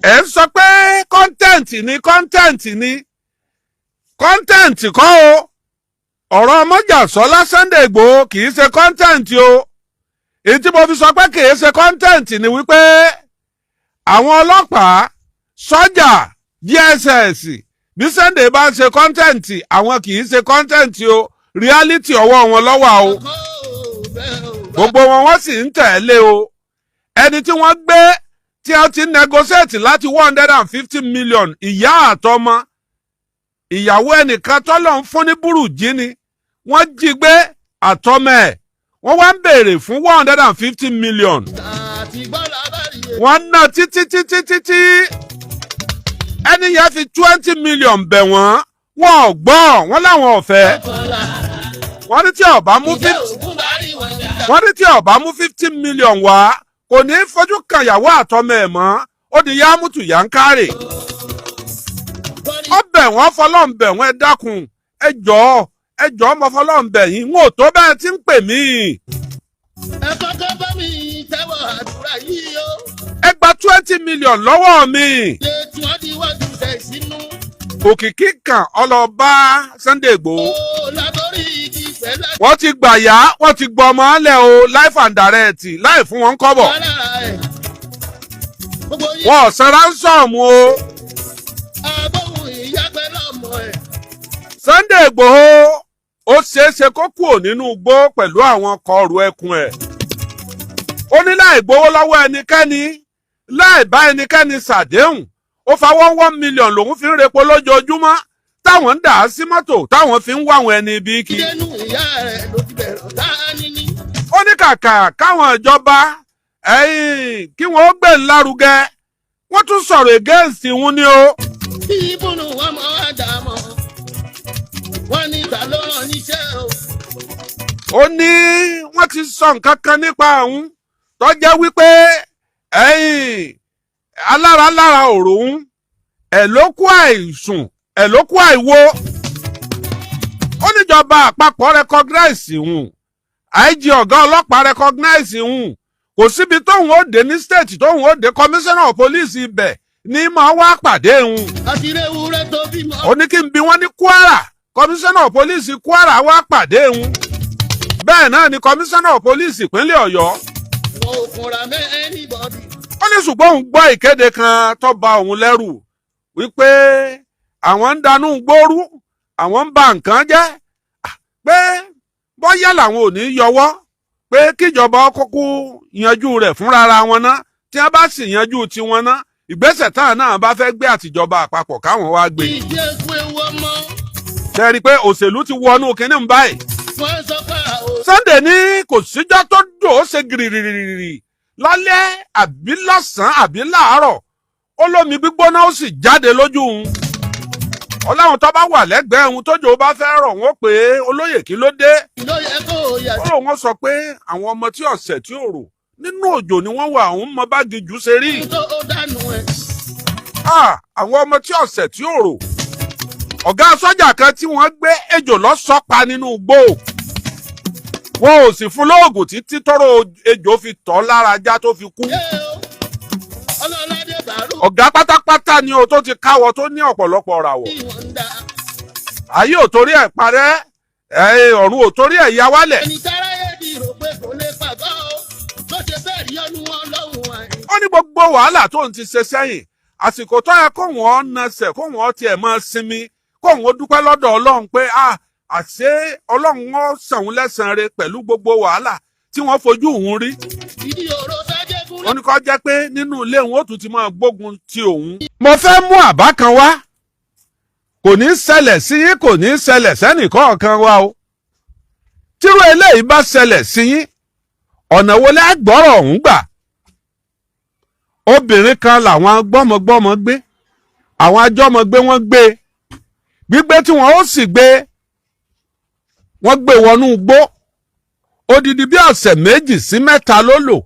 ẹ ń sọ pé content ni content kọ́ o ọ̀rọ̀ Mọ́jàsọ́lá Sunday Igboho kì í ṣe content o èyí tí mo fi sọ pé kì í ṣe content ni wípé àwọn ọlọ́pàá sọ́jà DSS bí Sunday bá ń ṣe content àwọn kì í ṣe content o reality ọwọ́ wọn lọ́wọ́ o gbogbo wọn sì ń tẹ̀lé o ẹni tí wọ́n gbé tí a ti negotiate láti 150 million ìyá àtọmọ ìyàwó ẹnìkan tọ́lọ̀ ń fún ní burújí ni wọ́n jí gbé àtọmọ ẹ̀ wọ́n wá ń béèrè fún 150 million wọ́n ná títí ẹni yẹn fi 20 million bẹ̀ wọ́n ò gbọ́ wọ́n láwọn ò fẹ́ wọ́n ní tí ọba mú 50 million wá kò ní fojú kan ìyàwó àtọmọ ẹ̀ mọ́ ó di yámùtù yá ń kárè ó bẹ̀ wọ́n fọlọ́n bẹ̀ wọ́n ẹ dákun ẹ jọ̀ọ́ mo fọlọ́n bẹ̀ yín n ò tó bẹ́ẹ̀ tí ń pè mí. ẹ kọ́kọ́ bá mi tẹ́wọ̀ àdúrà yìí o. ẹ gba 20 million lọ́wọ́ mi. ṣé tí wọ́n ti wájú tẹ̀ sínú. òkìkí kan ọlọ́ba Sunday Igboho. ó látọ̀rí igi pẹ̀lẹ́. wọ́n ti gbà yá wọ́n ti gbọ́ ọmọ alẹ́ o life and direct láì fún wọn kọ́bọ̀. wọ́n ò san ransom o. àbọ̀wò ìyá pẹ̀lú ọmọ ẹ̀. Sunday Igboho ó ṣeéṣe kó kúrò nínú igbó pẹ̀lú àwọn kọrù ẹkùn ẹ̀. ó ní láì gbowó lọ́wọ́ ẹnikẹ́ni láì bá ẹnikẹ́ni ṣàdéhùn ó fa 1 million lòun fi ń repo lójoojúmọ́ táwọn ń dà á sí mọ́tò táwọn fi ń wá àwọn ẹni ibi kí. ìdẹ́nu ìyá rẹ̀ ló ti bẹ̀rẹ̀ dání ní. ó ní kàkà káwọn ìjọba kí wọ́n gbé ń lárugẹ wọ́n tún sọ̀rọ̀ against wọn ni o. ìbùnú wọn mọ àdàmọ wọn ní ìgbà ló rán níṣẹ́ o. ó ní wọ́n ti sọ nǹkan kan nípa òun tó jẹ́ wípé alára ọ̀rọ̀ òun ẹ̀ ló kú àìsùn ẹ̀ ló kú àìwo. ó níjọba àpapọ̀ recognize òun IG ọ̀gá ọlọ́pàá recognize òun kò síbi tóun ó dé ní state tóun ó dé commissioner of police ibẹ̀ ní máa wá pàdé òun. àtìrẹ́wúrẹ́ tó bímọ. ó ní kí n bi wọ́n ní Kwara commissioner of police Kwara wá pàdé òun. bẹ́ẹ̀ náà ni commissioner of police ìpínlẹ̀ Ọ̀yọ́. wọn ò fúnra mẹ́ anybody. ó ní ṣùgbọ́n òun gbọ́ ìkéde kan tó bà òun lẹ́rù wípé àwọn ń danú gbóòrú àwọn ń ba nǹkan jẹ́ pé bóyá làwọn ò ní yọwọ́ pé kíjọba kúkú yanjú rẹ̀ fúnra wọn ná tí wọ́n bá sì yanjú tiwọn ná ìgbésẹ̀ táwọn náà bá fẹ́ gbé àtìjọba àpapọ̀ káwọn wá gbé. ìjẹ́kùn ewu ọmọ. tẹ́rí pé òṣèlú ti wọnú kínní ń báyìí. wọ́n sọ pé àwọn. Sunday ní kò síjọ́ tó dùn ó ṣe gìrìrìrì lálẹ́ àbí lọ́sàn-án àbí láàárọ̀ ó lómi gbígbóná ó sì jáde lójú òun. ọláwọn tó bá wà lẹ́gbẹ̀ẹ́ òun tójò bá fẹ́ rọ̀ wọ́n pé olóyè kí ló dé. ló yẹ kó o yà sí. ó lóun sọ pé àwọn ọmọ tí ọ̀sẹ̀ tí ò rò nínú òjò ni wọ́n wà òun mọ bá gijù ṣe rí. tó o dànù ẹ̀. àwọn ọmọ tí ọ̀sẹ̀ tí ò rò ọ̀gá sọ́jà kan tí wọ́n gbé ejò lọ́sọ̀pa nínú igbó wọn ò sì fún lóògùn títí tọ́rọ̀ ejò fi tọ́ lára ajá tó fi kú. ọ̀gá pátápátá ni o tó ti káwọ́ tó ní ọ̀pọ̀lọpọ̀ ràwọ̀. ayé ò torí ẹ̀ parẹ́ ọ̀run ò torí ẹ̀ ya wálẹ̀. ẹni tára yẹ di rò pé kò lè pàgọ́ o ló ṣe bẹ́ẹ̀ rí ọdún wọn lọ́hùn àyè. ó ní gbogbo wàhálà tó ń ti ṣe sẹ́yìn àsìkò tó yẹ kó wọ́n nasẹ̀ kó wọ́n tiẹ̀ máa sinmi kó wọ́n dúpẹ́ lọ́dọ̀ Ọlọ́run pé àṣé Ọlọ́run wọn sàn òun lẹ́sàn-án rẹ̀ pẹ̀lú gbogbo wàhálà tí wọ́n fojú òun rí. ìdí òró sájẹ́gún. ó ní kó jẹ́ pé nínú ilé òun ó tún ti máa gbógun ti òun. mo fẹ́ mú àbá kan wá kò ní ṣẹlẹ̀ sí yín kò ní ṣẹlẹ̀ sẹ́nìkọ̀ọ̀kan wa o. tírú eléyìí bá ṣẹlẹ̀ sí yín ọ̀nà wo lẹ́ gbọ́rọ̀ ọ̀hún gbà. obìnrin kan làwọn gbọ́mọgbọ́mọ gbé àwọn ajọ́mọgbé wọ́n gbé gbígbé tí wọ́n ó sì gbé wọ́n gbé wọnú igbó odidi bí ọ̀sẹ̀ 2 sí 3 ló lò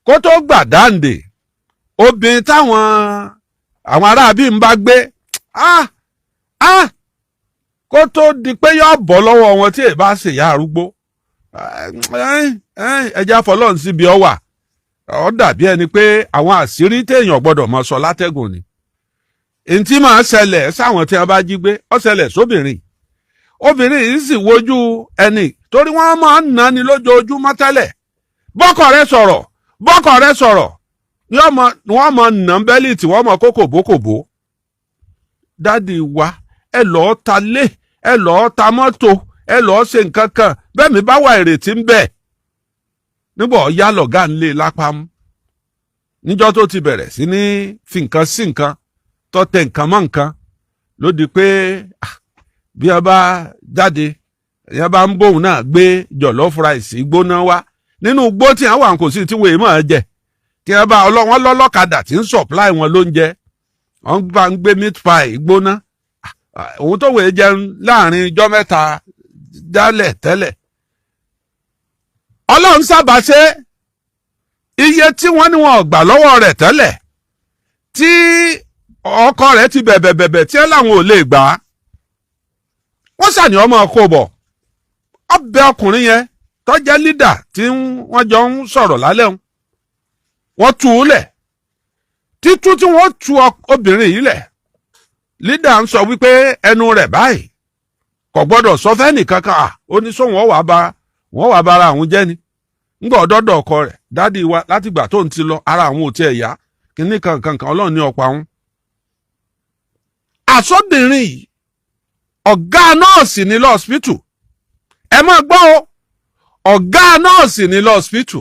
kó tó gbà dáǹdè obìnrin táwọn aráabí ń bá gbé kó tó di pé yóò bọ́ lọ́wọ́ wọn tí èbá ṣèyá arúgbó ẹja fọlọ́run síbi ọ wà ó dàbí ẹni pé àwọn àṣírí téèyàn gbọ́dọ̀ mọ sọ látẹ́gùn ni ntí máa ṣẹlẹ̀ sáwọn tí wọ́n bá jí gbé ó ṣẹlẹ̀ sóbìnrin obìnrin yìí sì wojú ẹni torí wọ́n máa ń ná ni lójoojúmọ́ tẹ́lẹ̀ bọ́kọ rẹ sọ̀rọ̀ ni wọ́n mọ nà bẹ́lí tí wọ́n mọ kókòbókòbó dádì wa ẹ lọ́ọ́ ta lé ẹ lọ́ọ́ ta mọ́tò ẹ lọ́ọ́ ṣe nǹkan kan bẹ́ẹ̀ mi bá wà ìrètí ń bẹ nígbà ọ̀yá lọ̀gá ń lé lápá mú níjọ́ tó ti bẹ̀rẹ̀ sí ní fi nǹkan sí nǹkan tó tẹ nǹkan mọ́ nǹkan ló di pé bí ẹ bá jáde ẹ bá ń bóun náà gbé jọ̀lọ́fù ráìsì gbóná wá nínú igbó tí àwọn àwọn kò sí tí wèé mọ̀ ẹ́ jẹ tí ẹ bá wọn lọ́lọ́kadà tí ń supply wọn lóúnjẹ wọn bá ń gbé meat pie gbóná òun tó wèé jẹun láàrin ijọ́ mẹ́ta dálẹ̀ tẹ́lẹ̀ ọlọ́run sábà ṣe iye tí wọ́n ní wọn ò gbà lọ́wọ́ rẹ̀ tẹ́lẹ̀ tí ọkọ rẹ̀ ti bẹ̀bẹ̀ tí ẹ láwọn ò lè gbà á wọ́n ṣàní ọmọ kó bọ̀ ọbẹ̀ ọkùnrin yẹn tó jẹ́ lídà tí wọ́n jọ ń sọ̀rọ̀ lálẹ́ wọ́n tú u lẹ̀ títú tí wọ́n tú obìnrin yìí lẹ̀ lídà ń sọ wípé ẹnu rẹ̀ báyìí kò gbọ́dọ̀ sọ fẹ́ni kankan ó ní sóhun wọ́n wà bára àwọn jẹ́ ni ńgbà ọ̀dọ́dọ̀ ọkọ rẹ̀ dádì wa látìgbà tó ń ti lọ ara àwọn ò tiẹ̀ yá kíní kankan ọlọ́run ní ọ̀pá wọn. àsọdìrín yìí ọ̀gá nọ́ọ̀sì ní lọ́ọ̀sìpítù ẹ máa gbọ́ o ọ̀gá nọ́ọ̀sì ní lọ́ọ̀sìpítù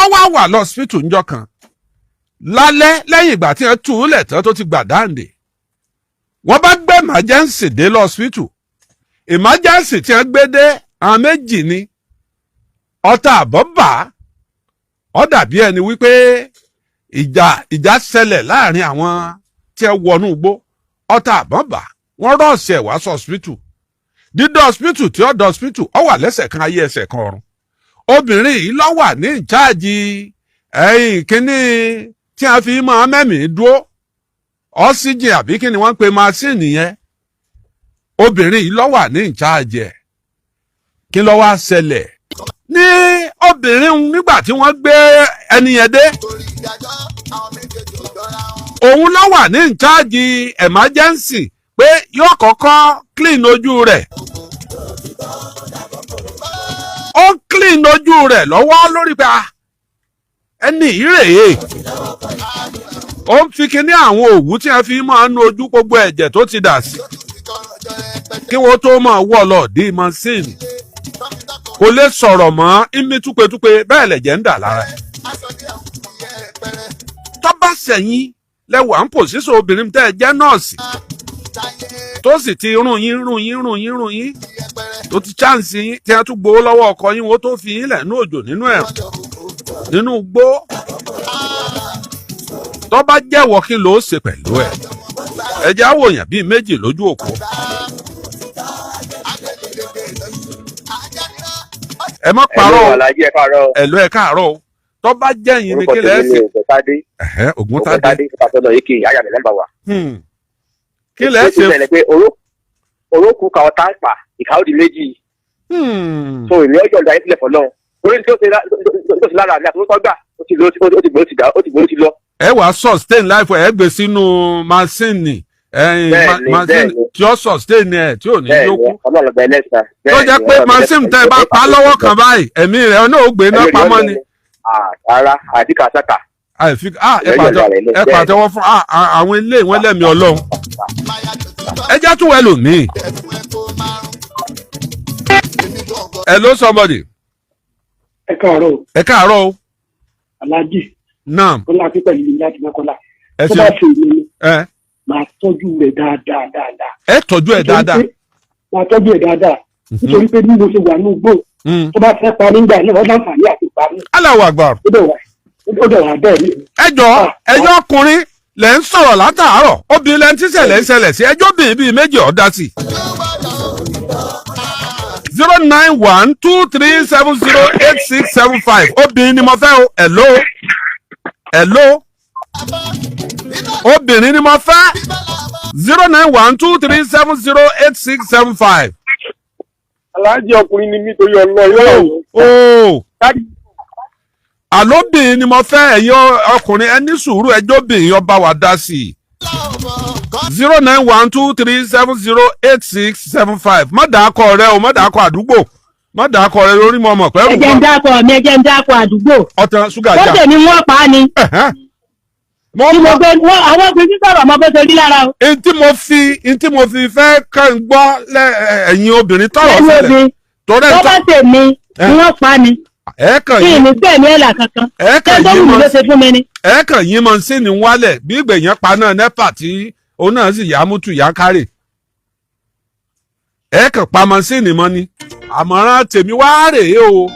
ó wá wà lọ́ọ̀sìpítù ńjọ́ kan lálẹ́ lẹ́yìn ìgbà tí wọ́n tú u lẹ̀ tán tó ti gbà dáǹdè wọ́n bá gbé emergency dé lọ́ọ̀sìpítù emergency tí wọ́n gbé dé àwọn méjì ni ọta àbọ̀bà ó dàbí ẹni wípé ìjà ṣẹlẹ̀ láàrin àwọn tí wọ́n wọnú igbó ọta àbọ̀bà wọ́n rọ́ọ̀sì ẹ̀ wá sọ́ọ̀sìpítù dídọ̀ ọ̀sìpítù tí ọ̀dọ̀ ọ̀sìpítù ó wà lẹ́sẹ̀ kan ayé ẹsẹ̀ kan ọ̀run obìnrin yìí ló wà ní ìcháàjì kínní tí a fi máa mẹ́mìí dúró ọ́síjìn àbí kí ni wọ́n ń pe máṣíìnì yẹn obìnrin yìí ló wà ní ìcháàjì ẹ̀ kí ló wá ṣẹlẹ̀ ní obìnrin nígbà tí wọ́n gbé ẹni yẹn dé òun ló wà ní ìcháàjì emergency pé yóò kọ́kọ́ clean ojú rẹ̀ ó clean ojú rẹ̀ lọ́wọ́ lórí pé ẹni ìrèé ó ń fi kíní àwọn òwú tí a fi máa ń nu ojú gbogbo ẹ̀jẹ̀ tó ti dà sí kí wọ́n tó máa wọ̀ lọ dí mọ́sìnì kò lè sọ̀rọ̀ mọ́ ìmí túpetúpe bẹ́ẹ̀ lẹ̀jẹ̀ ń dà lára ẹ̀ tó bá sẹ̀yìn lẹ́wà ń pòsíṣọ̀ obìnrin tẹ́ ẹ jẹ́ nọ́ọ̀sì tó sì ti rún yín tó ti chánsì yín tí a tún gbowó lọ́wọ́ ọkọ yín wọ́n tó fi yín lẹ̀ ní òjò nínú ẹ̀rùn nínú gbó tó bá jẹ́wọ́ kí ló ṣe pẹ̀lú ẹ̀ ẹ̀jẹ̀ àwòyàn bíi méjì lójú òkú ẹ má parọ́ ẹ̀lú ẹ̀ káàárọ̀ o tó bá jẹ́yìn ni kí lẹ́ ṣe Ògúntádé kí lẹ́ ṣe orókù ka ọ̀tá pa ìka ó di méjì so ìní ọjọ́ ìdá ìpìlẹ̀ fọlọ́run orí tí ó ṣe lára àmì àtúntò gbà ó ti gbòó ti lọ. ẹ wàá sustain life ẹ gbé sínú masini masini tí ó sustain ẹ tí ò ní yókù tó jẹ́ pé masini tẹ́ ẹ bá pa lọ́wọ́ kan báyìí ẹ̀mí rẹ̀ náà ó gbé náà pamọ́ ni. rárá àdìkà sáka. ẹ pàtẹ́wọ́ fún àwọn ilé ìwọ̀n lẹ́mìí ọlọ́run ẹ jẹ́ tún wẹ̀ lómi. Hello somebody. Ẹ káàárọ̀. Ẹ káàárọ̀ o. Aláàjì. Naam. Kọ́lá pípẹ́ ní láti Mọ́kọ́lá. Ẹ ṣe. Tó bá ṣe ìlú ni. Màá tọ́jú rẹ̀ dáadáa. Ẹ tọ́jú ẹ̀ dáadáa. Màá tọ́jú ẹ̀ dáadáa. Nítorí pé bí mo ṣe wà ní ugbó. Tó bá fẹ́ parí ń gbà náà wọ́n láǹfààní àti parí. Allahu Akbar. Ó dẹ̀ wà bẹ́ẹ̀ ni. Ẹjọ́ ọkùnrin lẹ̀ ń sọ̀rọ̀ látàárọ̀ obìnrin lẹ́ ń tíṣẹ̀lẹ̀ ń ṣẹlẹ̀ sí ẹjọ́ bìnrin bíi méjì ọ̀dá sí. 09123708675 obìnrin ni mo fẹ́ o hello obìnrin ni mo fẹ́ 09123708675. Aláàjì ọkùnrin ni mí torí ọlọ́ yóò. àlóbìnrin ni mo fẹ́ ẹ̀yin ọkùnrin ẹ ní sùúrù ẹjọ́ bìnrin ọba wa dá sí i. 09123708675 má dàákọ rẹ o má dàákọ àdúgbò má dàákọ rẹ lórí mọ ọmọ pẹ̀lú. ẹ̀jẹ̀ ń dákọ̀ mi ẹ̀jẹ̀ ń dákọ̀ àdúgbò. ọ̀tàn ṣúgà já. ó tèmi wọ́n pa á ni. tí mo gbé àwọn obìnrin sọ̀rọ̀ ọmọ bó ṣe rí lára o. ntí mo fi fẹ́ kàn ń gbọ́ ẹ̀yin obìnrin tọrọ sílẹ̀. tó bá tèmi ni wọ́n pa á ni. kí ni gbẹ̀mí ẹ̀là kankan. tẹ́gbọ́n mi ló ṣe fún mi ni. ẹ̀ẹ̀kan yín mọ̀ sí ni wálẹ̀ bí ìgbẹ̀yìn pa náà nẹ́pà tí òun náà sì yá mútu yá kárè. ẹ̀ẹ̀kan pa mọ̀ sí ni mọ́ ni. àmọ̀ràn tèmi wá rèé o.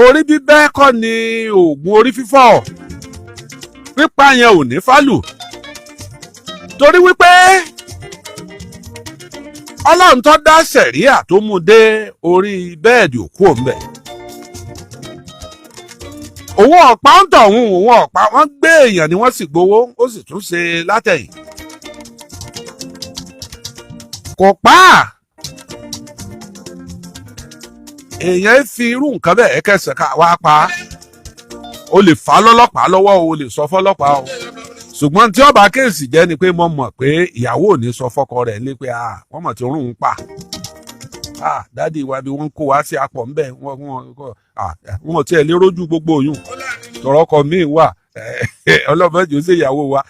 orí bíbẹ́ kọ́ ni oògùn orí fífọ́. pípa yẹn ò ní fálù. torí wípé ọlọ́run tó dá sẹ̀ríà tó mú dé orí bẹ́ẹ̀dì òkú òǹbẹ̀. owó ọ̀pá ń tọ̀hún òun ọ̀pá wọ́n gbé èèyàn ni wọ́n sì gbowó ó sì tún ṣe látẹ̀yìn. kò pa á. èèyàn fi irú nǹkan bẹ́ẹ̀ kẹsẹ̀ ká wá pa á. o lè fà á lọ́lọ́pàá lọ́wọ́ o lè sọ fọ́lọ́pàá o. ṣùgbọ́n tí ọba kéèsì jẹ́ ni pé mo mọ̀ pé ìyàwó ò ní sọ fọ́kọ rẹ̀ lé pé wọ́n mọ̀ tí rún un pa. dádì wa bí wọ́n kó wá sí apọ̀ ńbẹ̀ wọn ò tiẹ̀ lè rójú gbogbo oyún. tọrọ ọkọ mi wà ọlọ́mọdé ó ṣe ìyàwó wa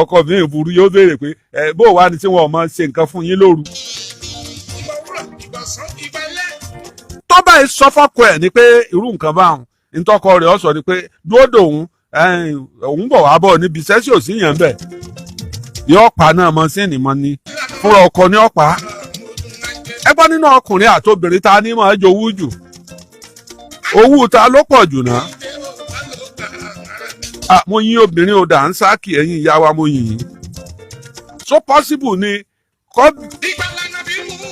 ọkọ mi burú yóò béèrè pé bó wà ní tí wọn ò mọ ṣe nǹkan fún yín lóru. tọ́ba ẹ sọ fọ́kọ ẹ̀ ni pé irú nǹkan báwọn ntọ́kọ rẹ̀ ọ sọ ni pé dúró dòun òun bọ̀ wá bọ̀ níbi iṣẹ́ sí òsì yẹn bẹ̀ yọ pa náà mọ sí ènìmọ́ ni fúnra ọkọ ní ọ̀pá ẹgbọ́n nínú ọkùnrin àtobìnrin ta ní máa jowú jù owó ta ló pọ̀ jù náà mo yín obìnrin ò dà ń sáàkì ẹ̀yìn ìyá wa mo yìn yín so possible ni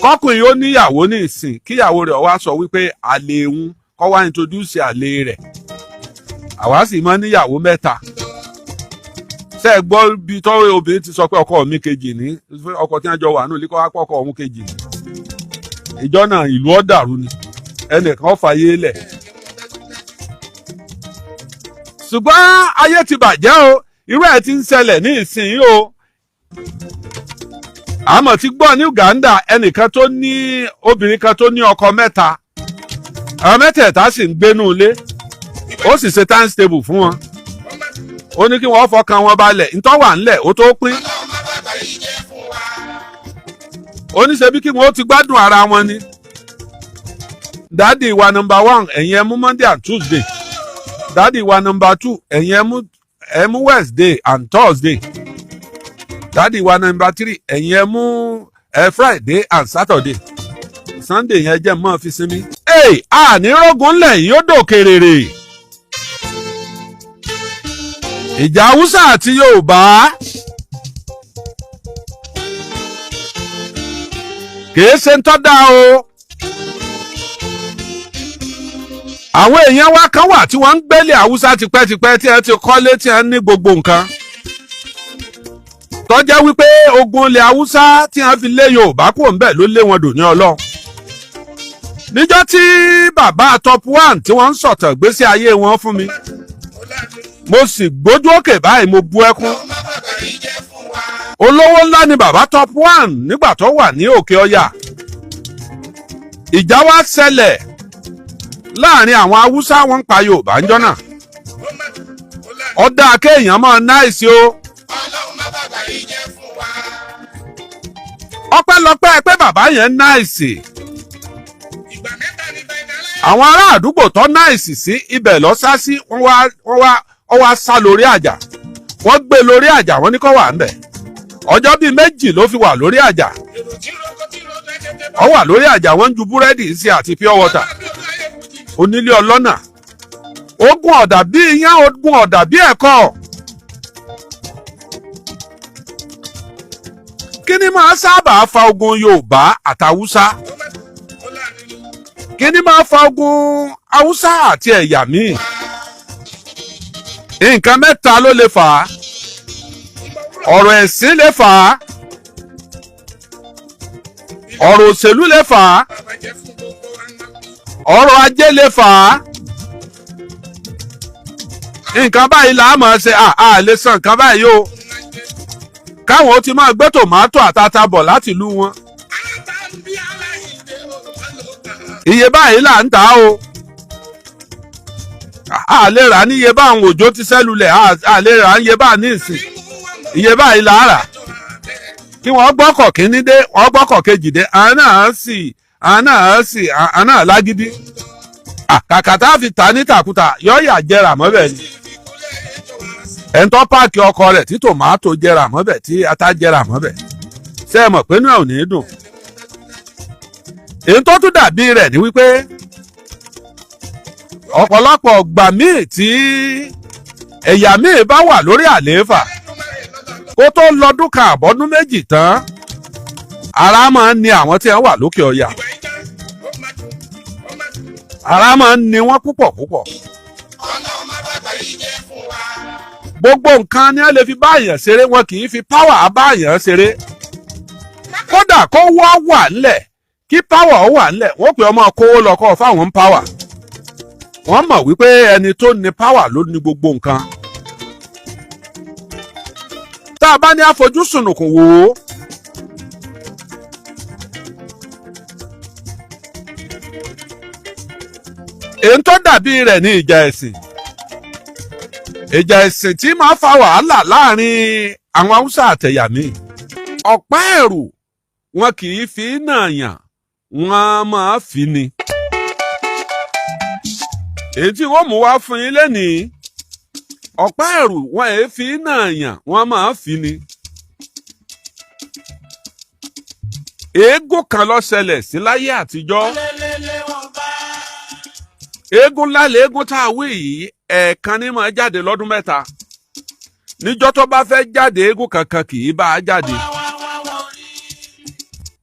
kọkùnrin ó níyàwó ní ìsìn kíyàwó rẹ̀ wá sọ wípé àlè ń kọ́ wá introduce àlè rẹ̀ àwa sì máa níyàwó mẹ́ta ṣe é gbọ́ bí tọ́wé obìnrin ti sọ pé ọkọ mi kejì ní ọkọ tí wọ́n jọ wà nílé kọ́ wá pọ̀ ọkọ òun kejì ní ìjọ náà ìlú ọ̀dàrú ni ẹnìkan fàyè lẹ̀ ṣùgbọ́n ayé ti bàjẹ́ o irú ẹ̀ ti ń ṣẹlẹ̀ ní ìsìn o àmọ́ ti gbọ́ ní Uganda ẹnìkan tó ní obìnrin kan tó ní ọkọ mẹ́ta àwọn mẹ́tẹ̀ẹ̀ta sì ń gbénú ilé ó sì ṣe times table fún wọn ó ní kí wọ́n fọkàn wọn balẹ̀ ntọ́wà ńlẹ̀ ó tó pín ó ní ṣe bí kí wọ́n ti gbádùn ara wọn ni dádì wa number 1 ẹ̀yin ẹ mú Monday and Tuesday dádì wa number 2 ẹ̀yin ẹ mú Wednesday and Thursday dádì wa number 3 ẹ̀yin ẹ mú Friday and Saturday Sunday yẹn jẹ́ mọ́ fi sinmi. ànírógun ńlẹ̀ yìí ó dòkèrèrè. ìjà Haúsá àti Yorùbá kìí ṣe ń tọ́ da o. àwọn èèyàn wa kan wà tí wọ́n ń gbélé Haúsá tipẹ́tipẹ́ tí ẹ ti kọ́lé tí ẹ ní gbogbo nǹkan. tó jẹ́ wípé ogun ilẹ̀ Haúsá tí wọ́n fi lé Yorùbá kúrò ńbẹ̀ ló lé wọn dò ní Ọlọ́run. níjọ́ tí bàbá top 1 tí wọ́n ń sọ̀tàn gbésí ayé wọn fún mi mo sì gbójú òkè báyìí mo bú ẹkún. olówó ńlá ni bàbá top 1 nígbà tó wà ní Òkè Ọya. ìjà wá ṣẹlẹ̀ láàrin àwọn Haúsá wọn ń pa Yorùbá ńjọ́ náà. ọ̀dà kéèyàn máa náìsí o. ọpẹ́lọpẹ́ pé bàbá yẹn náìsí. àwọn ará àdúgbò tó náìsì sí ibẹ̀ lọ sá sí wọ́n wá sá lórí àjà wọ́n gbé lórí àjà wọ́n ní kó wà ńbẹ̀ ọjọ́ bíi 2 ló fi wà lórí àjà ó wà lórí àjà wọ́n ń ju búrẹ́dì sí àti pure water onílé ọlọ́nà ogun ọ̀dà bí iyán ogun ọ̀dà bí ẹ̀kọ́ kí ni máa sábà fa ogun Yorùbá àtàwùsá kí ni máa fa ogun Haúsá àti ẹ̀yà míì nǹkan mẹ́ta ló lè fà á ọ̀rọ̀ ẹ̀sìn lè fà á ọ̀rọ̀ òṣèlú lè fà á ọrọ̀ ajé lè fà á nǹkan báyìí là á mọ̀ ṣe à lè san nǹkan báyìí o káwọn ó ti máa gbé tòmátò àtàtà bọ̀ láti ìlú wọn iye báyìí là ń tà á o a lè rà níye báwọn òjò ti sẹ́lulẹ̀ a lè rà níye bá ní ìsìn iye báyìí là á rà kí wọ́n gbọ́kọ̀ kíní dé wọ́n gbọ́kọ̀ kejì dé àná lágídí kàkà tá a fi tà ní tàkútà yọ̀ọ́yà jẹrà mọ́bẹ̀ ni ẹ̀ńtọ́ páàkì ọkọ rẹ̀ tí tòmátò jẹrà mọ́bẹ̀ tí ata jẹrà mọ́bẹ̀ ṣé ẹ mọ̀ pé inú ẹ̀ ò ní dùn èyí tó tún dàbí rẹ̀ ni wípé ọ̀pọ̀lọpọ̀ ọgbà míì tí ẹ̀yà míì bá wà lórí àlééfà kó tó lọ́dún kan àbọ́dún méjì tán ara máa ń ni àwọn tí wọ́n wà lókè ọya ara máa ń ni wọ́n púpọ̀ púpọ̀ gbogbo nǹkan ni wọ́n lè fi báyàn ṣeré wọn kì í fi páwà báyàn ṣeré kódà kó wọ́n wà ńlẹ̀ kí páwà ó wà ńlẹ̀ wọ́n pè ọmọ kówó lọ́kọ́ fáwọn ń páwà wọ́n mọ̀ wípé ẹni tó ní páwà ló ní gbogbo nǹkan tá a bá ní àfojúsùnùkùn wò ó èyí tó dàbí rẹ̀ ní ìjà ẹ̀sìn tí máa fa wàhálà láàrin àwọn haúsá àtẹ̀yàmí ọ̀pá ẹ̀rù wọn kì í fi nàyàn wọn máa fi ni èyí tí wọ́n mú wá fún yín lẹ́nìí ọ̀pá ẹ̀rù wọn èé fi nàyàn wọn máa fi ni eégún kan ló ṣẹlẹ̀ sí láyé àtijọ́ eégún lálẹ́ eégún tá a wí yìí ẹ̀ẹ̀kan ní máa jáde lọ́dún mẹ́ta níjọ́ tó bá fẹ́ jáde eégún kankan kì í bá a jáde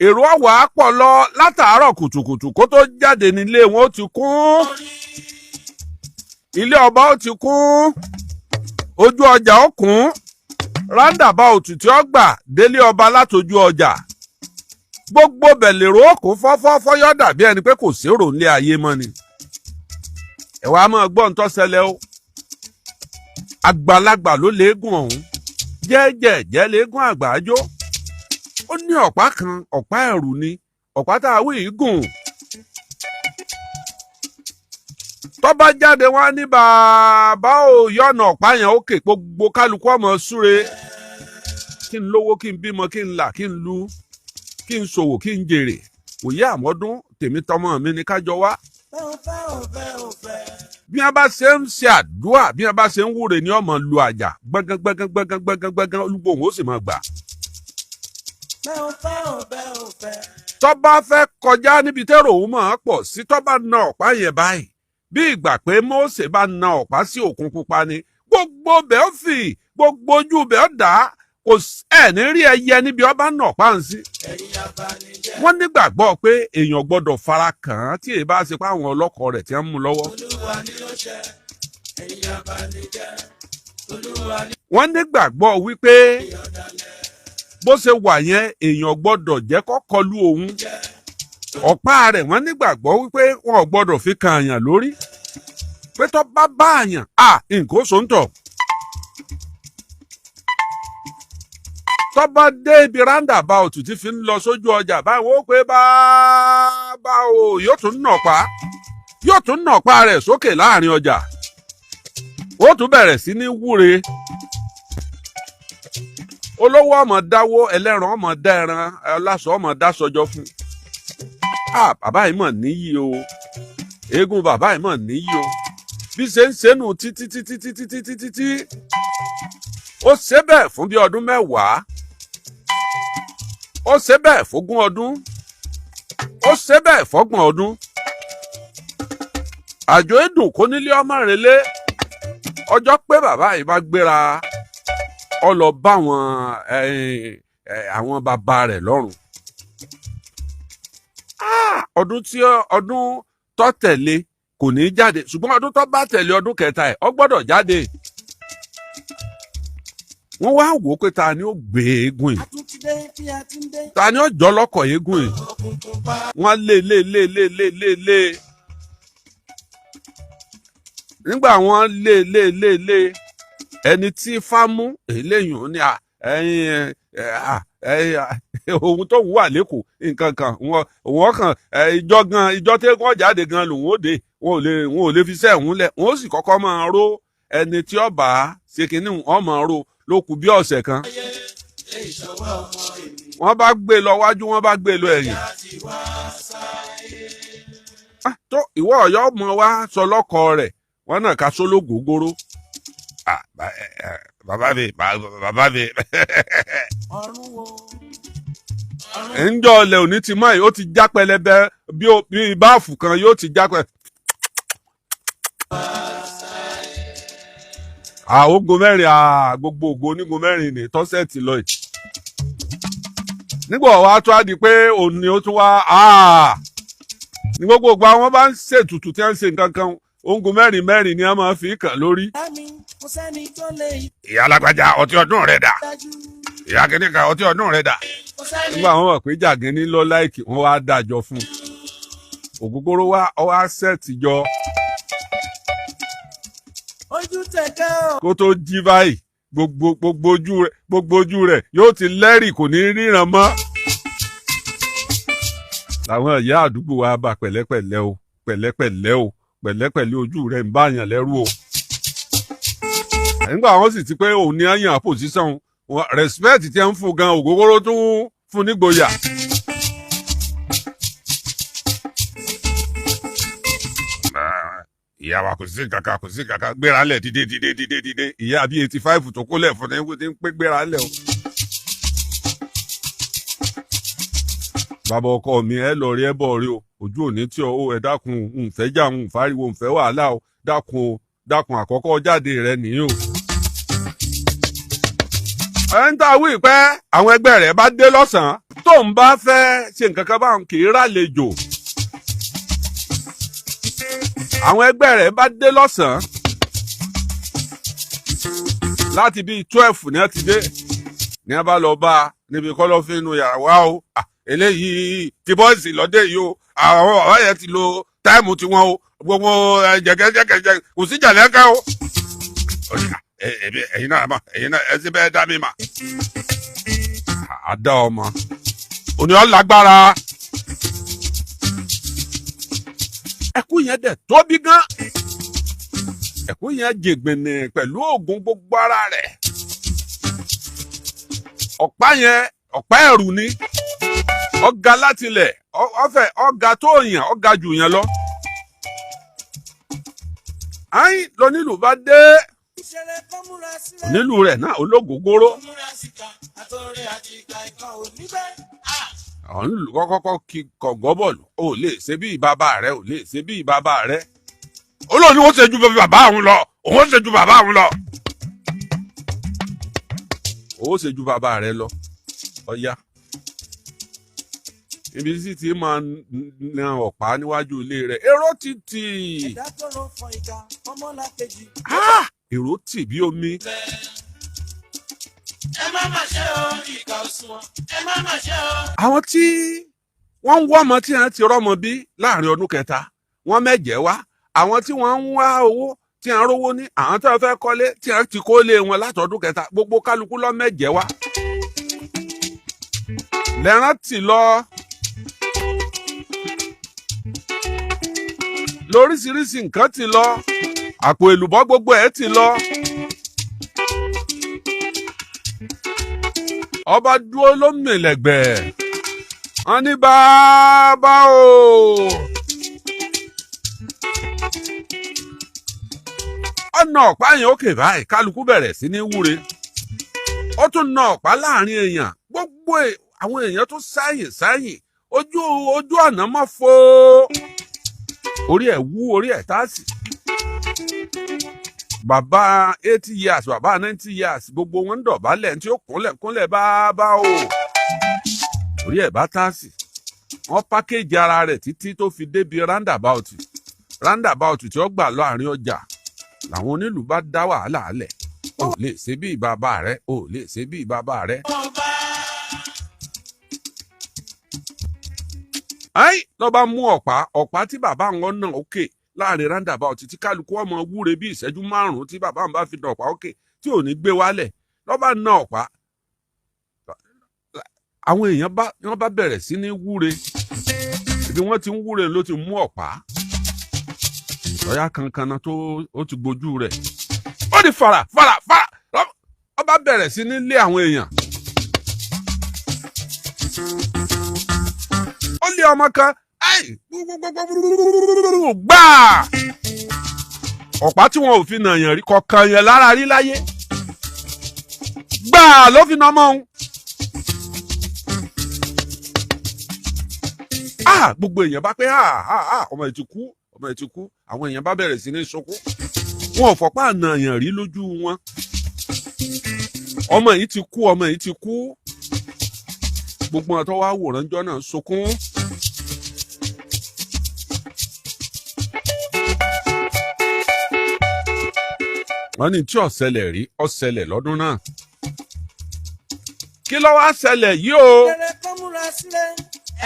èrò ọ̀wà pọ̀ lọ látàárọ̀ kùtùkùtù kó tó jáde nílé wọn ó ti kún ilé ọba ó ti kún ojú ọjà ó kún roundabout tí ó gbà délé ọba látojú ọjà gbogbo bẹ̀lẹ̀rọ òkú fọ́fọ́fọ́ yọ́ dàbí ẹni pé kò sérò nílé ayé mọ́ ni ẹ wá máa gbọ́ ǹtọ́ ṣẹlẹ̀ o àgbàlagbà ló léegun ọ̀hún jẹ́jẹ̀jẹ́ léegun àgbájó ó ní ọ̀pá kan ọ̀pá ẹ̀rù ni ọ̀pá tá a wí yìí gùn tó bá jáde wá ní bàbá ò yọ̀nà ọ̀pá yẹn òkè gbogbo kálukú ọmọ súre kí n lówó kí n bímọ kí n là kí n lu kí n ṣòwò kí n jèrè òye àmọ́dún tèmi tọmọ mi ní kájọ wá. bí wọ́n bá ṣe ń ṣe àdúrà bí wọ́n bá ṣe ń wúre ní ọmọ lu àjà gbọ̀ngàn olúgbòhùn ó sì máa gbà. tó bá fẹ́ kọjá níbi tẹ́rọ òun máa pọ̀ sí tó bá na ọ̀pá yẹn báyìí bí ìgbà pé Mósè bá na ọ̀pá sí òkun pupa ni gbogbo bẹ́ẹ̀ fì gbogbo ojú bẹ́ẹ̀ dá kò ní rí ẹyẹ níbi ọba náà pa ń sí. wọ́n nígbàgbọ́ pé èèyàn gbọ́dọ̀ fara kàn án tí èyí bá ṣe pé àwọn ọlọ́kọ̀ rẹ̀ ti ń mú lọ́wọ́. wọ́n nígbàgbọ́ wípé bó ṣe wà yẹn èèyàn gbọ́dọ̀ jẹ́ kó kọlù òun. ọ̀pá rẹ̀ wọ́n nígbàgbọ́ wípé wọn ò gbọ́dọ̀ fi kan àyàn lórí. pé tó bá bá àyàn nǹkan ó sòǹtọ̀. tọ́ba dé ibi roundabout tí fi ń lọ sójú ọjà báwo ó pé bá o yóò tún nàpá rẹ̀ sókè láàrin ọjà ó tún bẹ̀rẹ̀ sí ní wúre olówó ọmọ dáwó ẹlẹ́ran ọmọ dá ẹran aláṣọ ọmọ dá sọjọ fún bàbá yìí mọ̀ níyì o eégún bàbá yìí mọ̀ níyì o bí ṣe ń ṣẹ́nu títí ó ṣe bẹ́ẹ̀ fún bí ọdún mẹ́wàá ó ṣe bẹ́ẹ̀ fógún ọdún ó ṣe bẹ́ẹ̀ fọ́gbọ̀n ọdún àjò ẹ̀dùn kó nílé ọmọ relé ọjọ́ pé bàbá yìí bá gbéra ó lọ bá àwọn bàbá rẹ̀ lọ́rùn ọdún tó tẹ̀lé kò ní jáde ṣùgbọ́n ọdún tó bá tẹ̀lé ọdún kẹta ẹ̀ ó gbọ́dọ̀ jáde. wọ́n wá wò ó pé ta ni ó gbé eégún yìí ta ni ó jọ lọ́kọ̀ eégún yìí wọ́n lé nígbà wọ́n lé ẹni tí fámú eléyìí ó ní ohun tó wà lẹ́kọ̀ọ́ nǹkan kan wọ́n kàn ìjọ tí wọ́n jáde gan lòun ó dé wọn ò lè fi sẹ́hùn lẹ̀ wọ́n ó sì kọ́kọ́ máa ró ẹni tí ọba ṣe kínní wọ́n máa ró ló kù bí ọ̀sẹ̀ kan wọ́n bá gbé lọ wájú wọ́n bá gbé lọ ẹ̀yìn tó ìwọ Ọ̀yọ́ mọ wá sọ lọ́kọ rẹ̀ wọ́n náà ká sóló gògóró bàbá mi ńjọ ọlẹ òní ti mọ ó ti já pẹlẹbẹ bí báàfù kan yóò ti já pẹlẹbẹ. ogun mẹ́rin gbogbo ògo onígun mẹ́rin ní tọ́sẹ̀tì lọ yìí nígbà wàá tó a di pé òní ó tún wá ní gbogbo ògbà wọn bá ń ṣètùtù tí wọ́n ń ṣe nǹkan kan ogun mẹ́rin ni a máa fi kàn lórí. ìyá alágbájá ọtí ọdún rẹ dà ìyá kìnìkà ọtí ọdún rẹ dà nígbà wọn mọ̀ pé Jàgínní lọ láìkì wọn wá dájọ́ fún un ògógóró wá sẹ́ẹ̀tì jọ kó tó jí báyìí gbogbo ojú rẹ̀ yóò ti lẹ́rìí kò ní ríran mọ́ làwọn ìyá àdúgbò wa bá pẹ̀lẹ́pẹ̀lẹ́ o pẹ̀lẹ́pẹ̀lẹ́ ojú rẹ̀ ń báyàn lẹ́rù o nígbà wọn sì ti pé òun ní àyàn àpòsíṣàn respect tí ń fún gan ògógóró tún fún nígboyà. ìyá wa kò sí kankan gbéra lẹ̀ dìde ìyá bíi 85 tó kólẹ̀ fún ní ti ń pé gbéra lẹ̀ o. bàbá ọkọ mi ẹ lọ rí ẹ bọ̀ rí o ojú òní tí ọ ẹ dákun nfẹ́ jà nfàríwo nfẹ́ wàhálà o dákun àkọ́kọ́ jáde rẹ nìyí o. ń ta wí pé àwọn ẹgbẹ́ rẹ̀ bá dé lọ́sàn-án tó ń bá fẹ́ ṣe nǹkan kan báwọn kì í rálejò. àwọn ẹgbẹ́ rẹ̀ bá dé lọ́sàn-án láti bíi 12 ní ẹ ti dé ní ẹ bá lọ bá a níbi kọ́lọ́fín inú yàrá wa o eléyìí ti bọ́ọ̀sì lọ́dẹ yìí o àwọn bàbá yẹn ti lo táìmù tiwọn o gbogbo jẹ̀gẹ́jẹ̀gẹ́ kò sí jàlẹ́kẹ́ o. ẹ̀yin náà ẹ ti bẹ́ẹ̀ dá mi mà. àdá ọmọ òní ọ̀ lágbára ẹkú yẹn dẹ̀ tóbi gan ẹkú yẹn jègbènè pẹ̀lú oògùn gbogbo ara rẹ̀ ọ̀pá ẹ̀rù ni ọ̀gá látilẹ̀ ọ̀fẹ́ ọ̀gá tó yàn ọ̀gá jù yẹn lọ. ayin lónílù bá dé onílù rẹ̀ náà ológógóró àwọn nílùú kọ́kọ́ kí kọ̀gọ́ bọ̀lù ó lè ṣe bí bàbá rẹ̀ ó lè ṣe bí bàbá rẹ̀ olóòní ó ṣe ju bàbá àwọn lọ òun ṣe ju bàbá àwọn lọ ó ṣe ju bàbá rẹ̀ lọ ọ̀ya ibi tí ti máa na ọ̀pá níwájú ilé rẹ̀ èrò títì èrò tì bí omi. ẹ má má ṣe o ìkà òsùnwọ̀n ẹ má má ṣe o. àwọn tí wọ́n ń wá ọmọ tí wọ́n ti rọ́mọ bí láàrin ọdún kẹta wọ́n mẹ́jẹ̀ wá àwọn tí wọ́n ń wá owó tí wọ́n rówó ní àwọn tó fẹ́ kọ́lé tí wọ́n ti kó lé wọn látọdún kẹta gbogbo kálukú lọ mẹ́jẹ̀ wá. lẹ́rán tì lọ lóríṣiríṣi nǹkan ti lọ àpò èlùbọ́ gbogbo ẹ̀ ti lọ. ọba dúró ló mìlẹ̀gbẹ̀ wọ́n ní bàbá o. ọ̀nà ọ̀pá yẹn òkè báyìí kálukú bẹ̀rẹ̀ sí ní wúre ó tún na ọ̀pá láàrin èèyàn gbogbo àwọn èèyàn tó sáyìn ojú ọ̀nà mọ́ fo orí ẹ̀ wú orí ẹ̀ táàsì. bàbá 80 years bàbá 90 years gbogbo wọn ń dọ̀bálẹ̀ tí ó kúnlẹ̀ bá o orí ẹ̀ bá táàsì wọ́n pákéjì ara rẹ̀ títí tó fi débi roundabout tí ó gbà lọ àárín ọjà làwọn onílù bá dá wàhálà alẹ̀ ò lè ṣe bí bàbá rẹ̀ ò lè ṣe bí bàbá rẹ̀. ló bá mú ọ̀pá tí bàbá wọn náà òkè láàrin roundabout tí kálukú ọmọ wúre bí ìṣẹ́jú 5 tí bàbá mi bá fi dàn ọ̀pá òkè tí ò ní gbé wálẹ̀ lọ́ba ná ọ̀pá àwọn èèyàn wọ́n bá bẹ̀rẹ̀ sí ní wúre ibi wọ́n ti ń wúre ló ti mú ọ̀pá lọ́yà kankanna tó ó ti gbójú rẹ̀ ó di fara ó bá bẹ̀rẹ̀ sí ní lé àwọn èèyàn ó lé ọmọ kan gbáà ọ̀pá tí wọn ò fi nàyàn rí kọ̀ọ̀kan yẹn lára rí láyé gbáà ló fi nà ọmọ òun. Gbogbo èèyàn bá pé ọmọ ẹ̀ ti kú àwọn èèyàn bá bẹ̀rẹ̀ sí ní sunkún wọn ò fọ̀pá nàyàn rí lójú wọn ọmọ yìí ti kú gbogbo wọn tó wá wòrán jọ náà sunkún. wọ́n ní tí ó ṣẹlẹ̀ rí ó ṣẹlẹ̀ lọ́dún náà kí ló wá ṣẹlẹ̀ yìí o.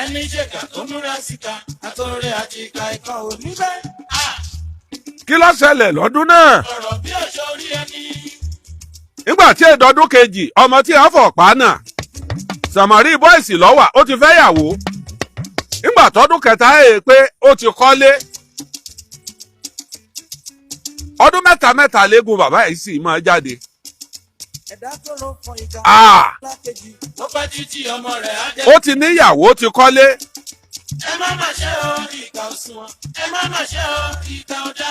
ẹni ṣèkà tó múra síta àtọrẹ àti ìka ikọ̀ òní bẹ́ẹ̀. kí ló ṣẹlẹ̀ lọ́dún náà. ọ̀rọ̀ bí ọ̀ṣọ́ orí ẹni. nígbà tí èdọ́dún kejì ọmọ tí wọ́n fọ̀ pa náà Sàmárì bọ́ìsì lọ́wà ó ti fẹ́ yàwó nígbà tọ́dún kẹta pé ó ti kọ́lé ọdún mẹ́ta léegun bàbá yìí sì máa jáde. ẹ̀dá tó lọ fọ ìka. lákejì ó bá títí ọmọ rẹ̀ á jẹ́. ó ti níyàwó ó ti kọ́lé. ẹ má mà ṣe o ìka òṣùwọ̀n ẹ má mà ṣe o ìka ọ̀dà.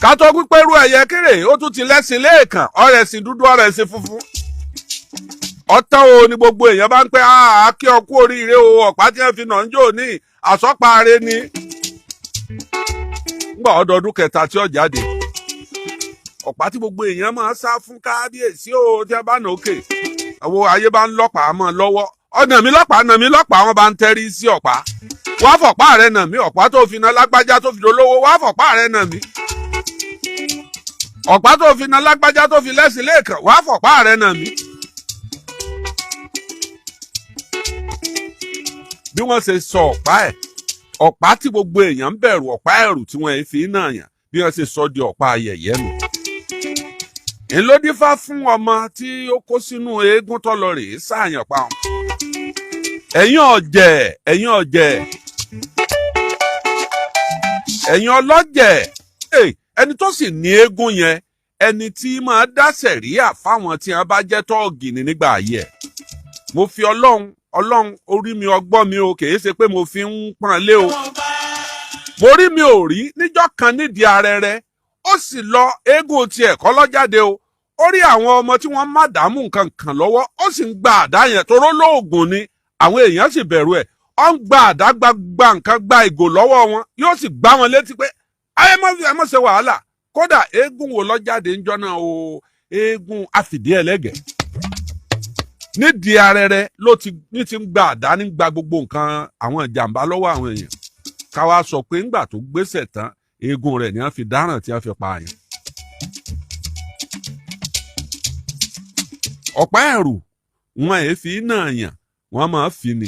ká tó pípẹ́rú ẹ̀yẹ kéré ó tún ti lẹ́sìn léèkàn ọ̀rẹ́ sí dúdú ọ̀rẹ́ sí funfun. ọ̀tán o ni gbogbo èèyàn bá ń pẹ́ kí ọ kú oríire o ọ̀pá tí wọ́n fi nà ń jò ní àsọ́paare ni. ngbà ọdọọdún kẹta tí ó jáde ọ̀pá tí gbogbo èèyàn máa sá fún kábíyèsí o tí a bá nà òkè àwọn ayé bá ń lọ́pàá mọ́ lọ́wọ́ ọ̀nà mi lọ́pàá wọn bá ń tẹ́rí sí ọ̀pá wàá fọ̀pá rẹ̀ nà mí ọ̀pá tó fi na lágbájá tó fi dolówó wàá fọ̀pá rẹ̀ nà mí ọ̀pá tó fi na lágbájá tó fi lẹ́sìn léèkàn wàá fọ̀pá rẹ̀ nà mí. bí wọ́n ṣe sọ ọ̀pá tí gbogbo èèyàn ń bẹ̀rù ọ̀pá ẹ̀rù tí wọ́n fi náà yàn bí wọ́n ṣe sọ di ọ̀pá ayẹyẹ nù. ńlọdífá fún ọmọ tí ó kó sínú eégún tó lọ rèé sáàyàn pa wọn. ẹ̀yin ọ̀jẹ̀ ẹ̀yin ọlọ́jẹ̀ ẹni tó sì ní eégún yẹn ẹni tí máa dá sẹ̀ríà fáwọn tí wọ́n bá jẹ́ tọ́ọ̀gì ní nígbà ayé ẹ̀. mo fi ọlọ́run orí mi ọgbọ́n mi o kìí ṣe pé mo fi ń pọ́n lé o. mo rí mi ò rí níjọ́ kan nídìí arẹrẹ ó sì lọ eégún tiẹ̀ kọ́ lọ́jáde o ó rí àwọn ọmọ tí wọ́n má dààmú nǹkan kan lọ́wọ́ ó sì ń gba àdá yẹn toró lóògùn ni àwọn èèyàn sì bẹ̀rù ẹ̀ ó ń gba àdá gba nǹkan gba ìgò lọ́wọ́ wọn yóò sì gbá wọn létí pé ayé mọ́ ṣe wàhálà kódà eégún wo lọ́jáde ńjọ́ náà o eégún àfìdí ẹlẹ́gẹ̀ẹ́ nídìí arẹrẹ ní ti ń gba àdá ní gba gbogbo nǹkan àwọn ìjàmbá lọ́wọ́ àwọn èèyàn káwa sọ pé ńgbà tó gbéṣẹ̀ tán eégún rẹ̀ ni wọ́n fi dáràn tí wọ́n fi pa àyàn. ọ̀pá ẹ̀rù wọn èéfì náà yàn wọ́n máa fi ni.